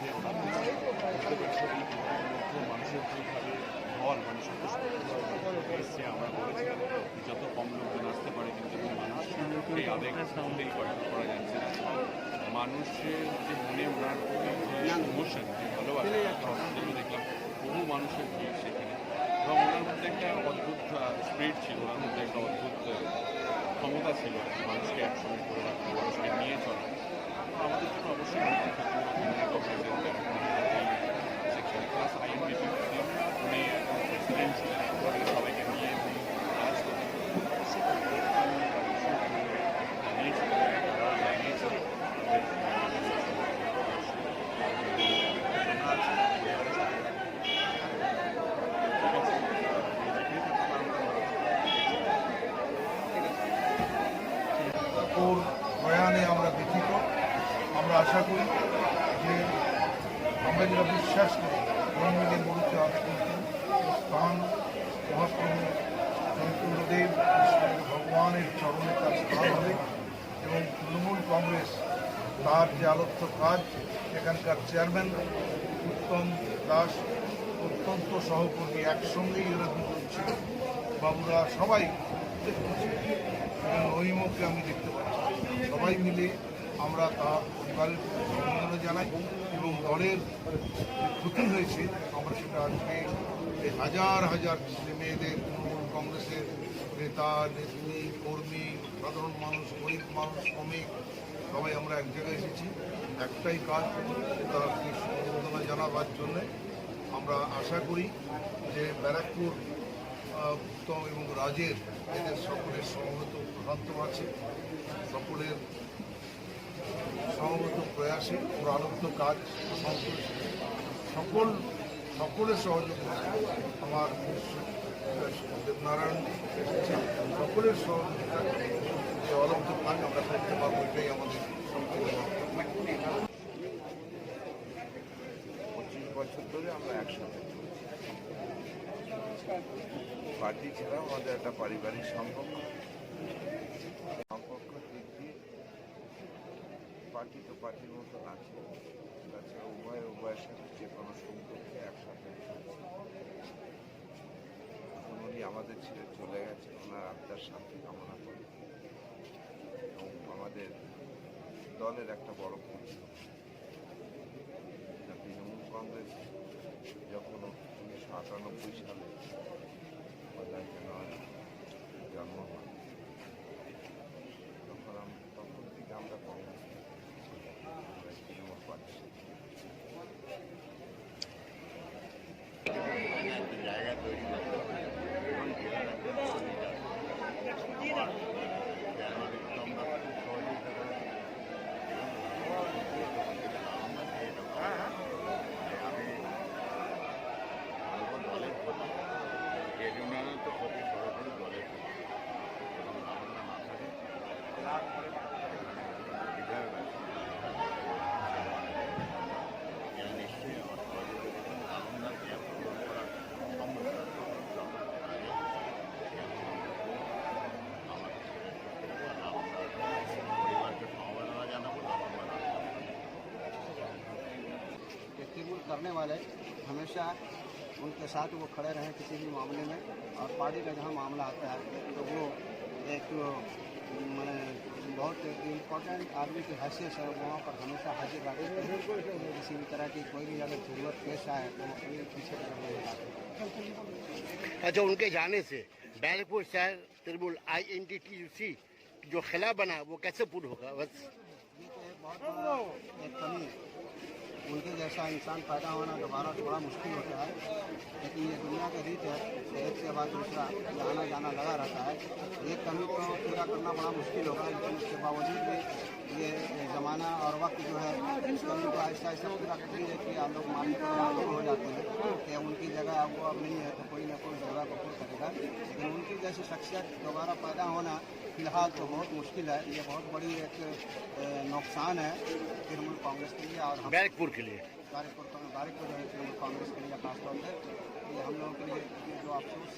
মধ্যে বুঝতে পারছি এই মধ্যে মানুষের যেভাবে ঢল মানে এসছে আমরা বলেছিলাম যত কম লোকজন আসতে পারে কিন্তু মানুষের আবেগ ফিল করা যাচ্ছে না। মানুষের যে মনে ওনার যে ইমোশন যে ভালোবাসা দেখলাম বহু মানুষের ভিড় সেখানে এবং ওনার মধ্যে একটা অদ্ভুত স্পিরিট ছিল, ওনার মধ্যে একটা অদ্ভুত ক্ষমতা ছিল মানুষকে একসঙ্গে করে রাখা, মানুষকে নিয়ে চলা। আমাদের জন্য অবশ্যই প্লাস আইএনডিপি উনি প্রেসিডেন্ট ছিলেন, সবাইকে নিয়ে কাজ ওর প্রয়াণে আমরা ব্যথিত। আমরা আশা করি যে আমরা যেটা বিশ্বাস করি জন্মদিন বলতে হবে কিন্তু স্থান মহাপ্রভু চৈতন্যদেব ভগবানের চরণে তার স্থান হবে এবং তৃণমূল কংগ্রেস তার যে আলোচ্য কাজ এখানকার চেয়ারম্যান উত্তম দাস অত্যন্ত সহকর্মী, একসঙ্গেই এরা দুজন ছিল, বাবুরা সবাই রহিমকে আমি দেখতে পাচ্ছি, সবাই মিলে আমরা তার পরিবারের অভিনন্দন জানাই এবং দলের ক্ষতি হয়েছে আমরা সেটা আজকে এই হাজার হাজার ছেলে মেয়েদের তৃণমূল কংগ্রেসের নেতা নেত্রী কর্মী সাধারণ মানুষ গরিব মানুষ শ্রমিক সবাই আমরা এক জায়গায় এসেছি একটাই কাজ, তাকে সম্বর্ধনা জানাবার জন্যে। আমরা আশা করি যে ব্যারাকপুর উত্তম এবং রাজের এদের সকলের সমবেত প্রশান্ত আছে, সকলের সমবেত প্রয়াসে আলোচ্য কাজ সকলের সহযোগিতা আমার দেবনারায়ণ এসেছে, সকলের সহযোগিতা যে আলোচ্য কাজ আমরা করতে পারবো এটাই আমাদের সম্পূর্ণ। 25 বছর ধরে আমরা একসাথে পার্টি ছাড়াও আমাদের একটা পারিবারিক সম্পর্ক দিক দিয়ে পার্টি তো পার্টির মতন আছে। তাছাড়া উভয়ের সাথে যে কোনো সম্পর্কে একসাথে উনি আমাদের ছেড়ে চলে গেছেন, ওনার আত্মার শান্তি কামনা করি এবং আমাদের দলের একটা বড় ক্ষতি। তৃণমূল কংগ্রেস যখন 1998 সালে জন্ম হয় তখন থেকে আমরা কংগ্রেস তৃণমূল পার্টি জায়গা তৈরি করতে तृणमूल करने वाले हमेशा उनके साथ वो खड़े रहें किसी भी मामले में, और पार्टी का जहाँ मामला आता है तो वो एक मैंने बहुत इम्पोर्टेंट आदमी की हैसियत है, वहाँ पर हमेशा हाजिर रहते हैं। किसी भी तरह की कोई भी अगर जरूरत पेश आए तो वो कभी पीछे नहीं रहते। अच्छा, उनके जाने से बैरकपुर शहर तृणमूल INTTUC जो खिला बना वो कैसे पूर्ण होगा? बस ये तो एक बहुत बड़ा एक कमी है। उनके जैसा इंसान पैदा होना दोबारा थोड़ा मुश्किल होता है, लेकिन ये दुनिया का रीत है, एक के बाद दूसरा आना जाना लगा रहता है। एक कमी को पूरा करना बड़ा मुश्किल होगा, लेकिन उसके बावजूद भी ये ज़माना और वक्त जो है इस कमी को आहिस्ता आहिस्ता पूरा करेंगे कि आप लोग मानने पर मजबूर हो जाते हैं कि उनकी जगह वो अब नहीं है तो कोई ना कोई जगह को पूरा करेगा। लेकिन उनकी जैसी शख्सियत दोबारा पैदा होना फिलहाल तो बहुत मुश्किल है। ये बहुत बड़ी एक नुकसान है तृणमूल कांग्रेस के लिए और बैरकपुर के लिए, बैरकपुर जो है तृणमूल कांग्रेस के लिए खासतौर पर ये हम लोगों के लिए जो अफसोस